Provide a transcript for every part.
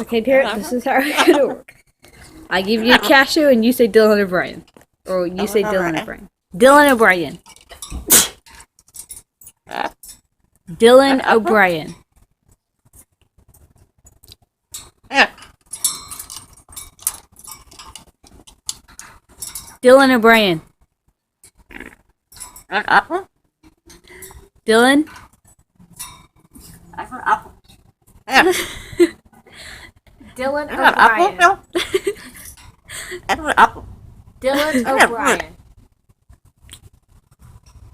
Okay, Parrot, this is how it's gonna work. I give you a cashew and you say Dylan O'Brien. Or you say Dylan O'Brien. Dylan O'Brien. Dylan O'Brien. Dylan O'Brien. An apple? Dylan? An apple. Dylan An apple? O'Brien. No. An apple. Dylan O'Brien.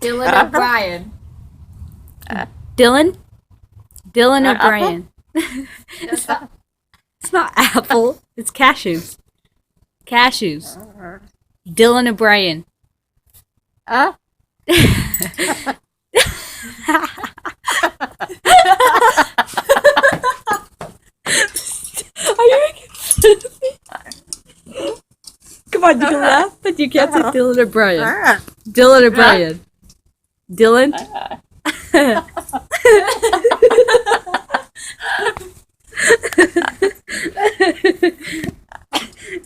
Dylan O'Brien. Dylan? Dylan Apple? O'Brien. That's not- It's not apple. It's cashews. Cashews. Dylan O'Brien. Huh? Are you making fun of me? Come on, you can laugh, but you can't say Dylan O'Brien. Dylan O'Brien. Dylan?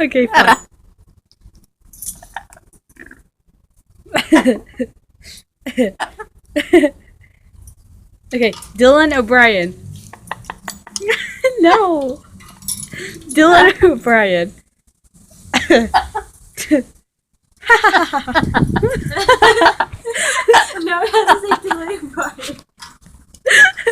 Okay, fine. Okay, Dylan O'Brien. No. Dylan O'Brien. No, it has to say Dylan O'Brien.